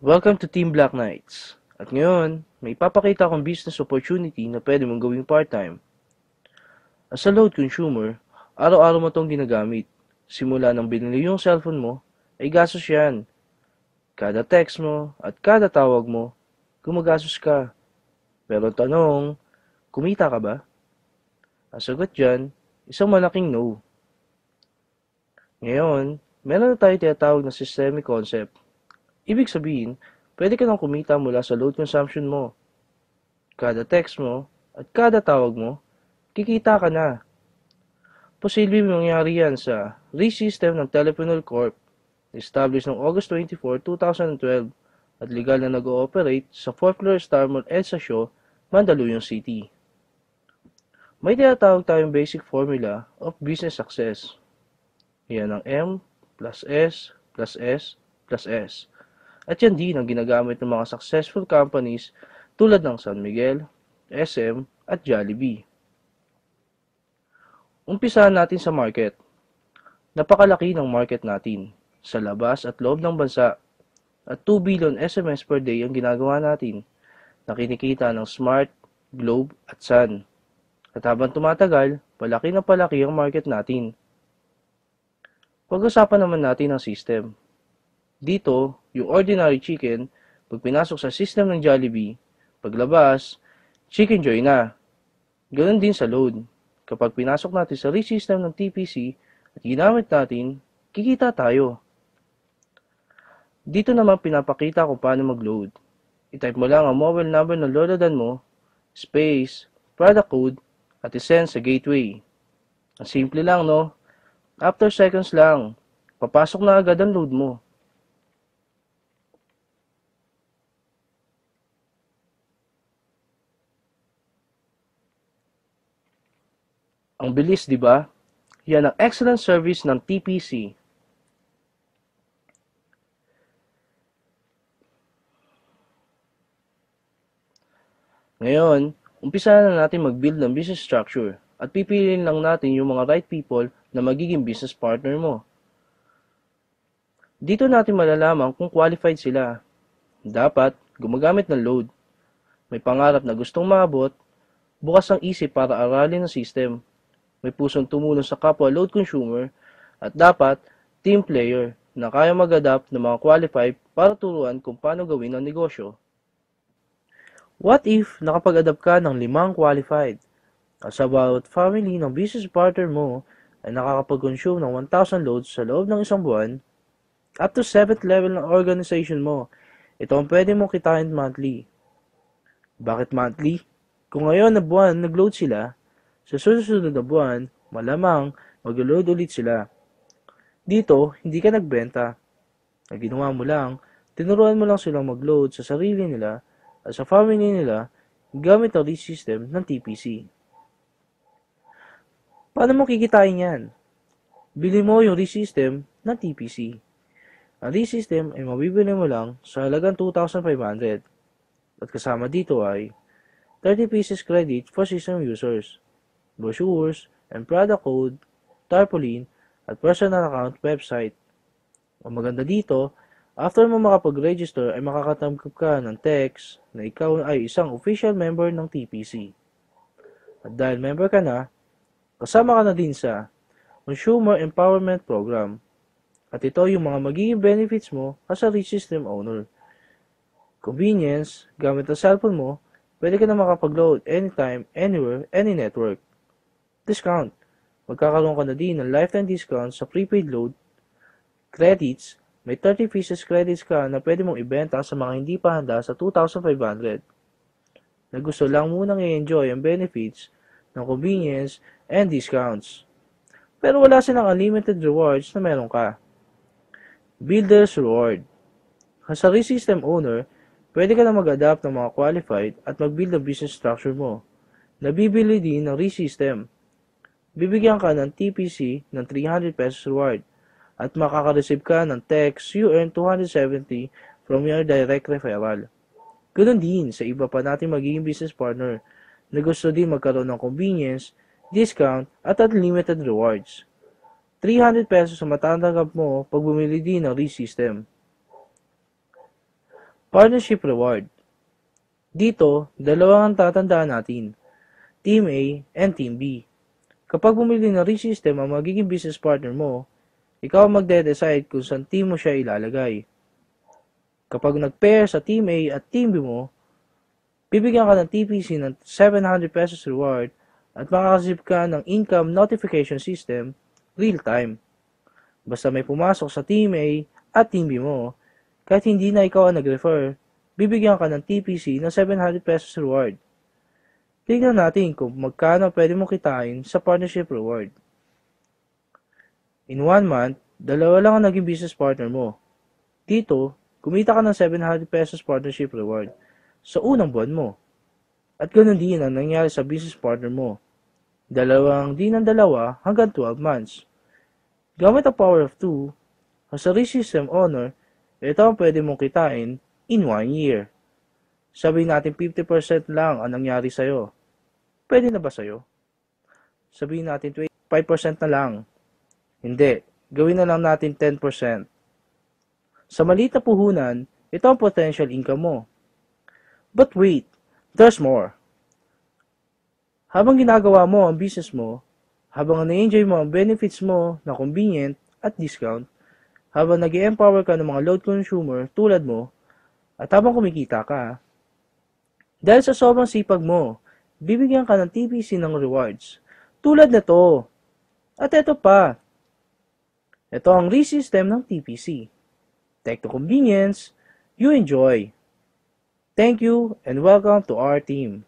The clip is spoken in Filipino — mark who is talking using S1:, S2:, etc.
S1: Welcome to Team Black Knights. At ngayon, may ipapakita akong business opportunity na pwede mong gawing part-time. As a load consumer, araw-araw mo itong ginagamit. Simula nang binili yung cellphone mo, ay gastos yan. Kada text mo at kada tawag mo, gumagastos ka. Pero tanong, kumita ka ba? Ang sagot dyan, isang malaking no. Ngayon, meron na tayo tinatawag na systemic concept. Ibig sabihin, pwede ka nang kumita mula sa load consumption mo. Kada text mo at kada tawag mo, kikita ka na. Posibleng mangyari yan sa RE-system ng Teleponol Corp, established noong August 24, 2012 at legal na nag-ooperate sa 4th floor Star Mall EDSA Shaw, Mandaluyong City. May tinatawag tayong basic formula of business success. Yan ang M plus S plus S plus S. At yan din ang ginagamit ng mga successful companies tulad ng San Miguel, SM at Jollibee. Umpisahan natin sa market. Napakalaki ng market natin sa labas at loob ng bansa at 2 billion SMS per day ang ginagawa natin na kinikita ng Smart, Globe at Sun. At habang tumatagal, palaki na palaki ang market natin. Pag-usapan naman natin ang system. Dito, yung ordinary chicken, pag pinasok sa system ng Jollibee, paglabas, Chicken Joy na. Ganoon din sa load. Kapag pinasok natin sa RE-system ng TPC at ginamit natin, kikita tayo. Dito naman pinapakita kung paano mag-load. I-type mo lang ang mobile number ng lolodan mo, space, product code, at isend sa gateway. Ang simple lang, no? After seconds lang, papasok na agad ang load mo. Ang bilis, di ba? Yan ang excellent service ng TPC. Ngayon, umpisa na natin mag-build ng business structure at pipiliin lang natin yung mga right people na magiging business partner mo. Dito natin malalaman kung qualified sila. Dapat gumagamit ng load. May pangarap na gustong maabot, bukas ang isip para aralin ang system. May pusong tumulong sa kapwa load consumer, at dapat team player na kaya mag-adapt ng mga qualified para turuan kung paano gawin ang negosyo. What if nakapag-adapt ka ng 5 qualified? As about family ng business partner mo ay nakakapag-consume ng 1,000 loads sa loob ng isang buwan, up to 7th level ng organization mo, ito ang pwede mong kitain monthly. Bakit monthly? Kung ngayon na buwan nag-load sila, sa susunod na buwan, malamang mag-load ulit sila. Dito, hindi ka nagbenta. Ang ginawa mo lang, tinuruan mo lang silang mag-load sa sarili nila at sa family nila gamit ang RE-system ng TPC. Paano mo kikitain yan? Bili mo yung RE-system ng TPC. Ang RE-system ay mabibili mo lang sa halagang 2,500 at kasama dito ay 30 pieces credit for system users, brochures, and product code, tarpaulin, at personal account website. Ang maganda dito, after mo makapag-register ay makakatanggap ka ng text na ikaw ay isang official member ng TPC. At dahil member ka na, kasama ka na din sa Consumer Empowerment Program. At ito yung mga magiging benefits mo as a RE-system owner. Convenience, gamit ang cellphone mo, pwede ka na makapag-load anytime, anywhere, any network. Discount. Magkakaroon ka na din ng lifetime discount sa prepaid load. Credits. May 30 pieces credits ka na pwede mong ibenta sa mga hindi pa handa sa 2,500. Na gusto lang munang i-enjoy ang benefits ng convenience and discounts. Pero wala silang unlimited rewards na meron ka. Builder's Reward. As a RE-system owner, pwede ka na mag-adapt ng mga qualified at mag-build ang business structure mo. Nabibili din ng RE-system. Bibigyan ka ng TPC ng 300 pesos reward at makaka-receive ka ng text you earn 270 from your direct referral. Ganoon din sa iba pa nating magiging business partner na gusto din magkaroon ng convenience, discount at unlimited rewards. 300 pesos ang matatanggap mo pag bumili din ng RE-system. Partnership Reward. Dito, dalawa ang tatandaan natin, Team A and Team B. Kapag bumili ng ReSystem ang magiging business partner mo, ikaw ang magde-decide kung saan team mo siya ilalagay. Kapag nag-pair sa Team A at Team B mo, bibigyan ka ng TPC ng 700 pesos reward at makakasip ka ng income notification system real-time. Basta may pumasok sa Team A at Team B mo, kahit hindi na ikaw ang nag-refer, bibigyan ka ng TPC ng 700 pesos reward. Tingnan natin kung magkano pwede mong kitain sa partnership reward. In 1 month, dalawa lang ang naging business partner mo. Dito, kumita ka ng 700 pesos partnership reward sa unang buwan mo. At ganoon din ang nangyari sa business partner mo. Dalawang din ng dalawa hanggang 12 months. Gamit ang power of 2, as a ReSystem owner, ito ang pwede mong kitain in 1 year. Sabihin natin 50% lang ang nangyari sa'yo. Pwede na ba sa'yo? Sabihin natin 25% na lang. Hindi, gawin na lang natin 10%. Sa maliit na puhunan, ito ang potential income mo. But wait, there's more. Habang ginagawa mo ang business mo, habang na-enjoy mo ang benefits mo na convenient at discount, habang nag-empower ka ng mga load consumer tulad mo, at habang kumikita ka, dahil sa sobrang sipag mo, bibigyan ka ng TPC ng rewards. Tulad na to. At ito pa. Ito ang ReSystem ng TPC. Tech to convenience, you enjoy. Thank you and welcome to our team.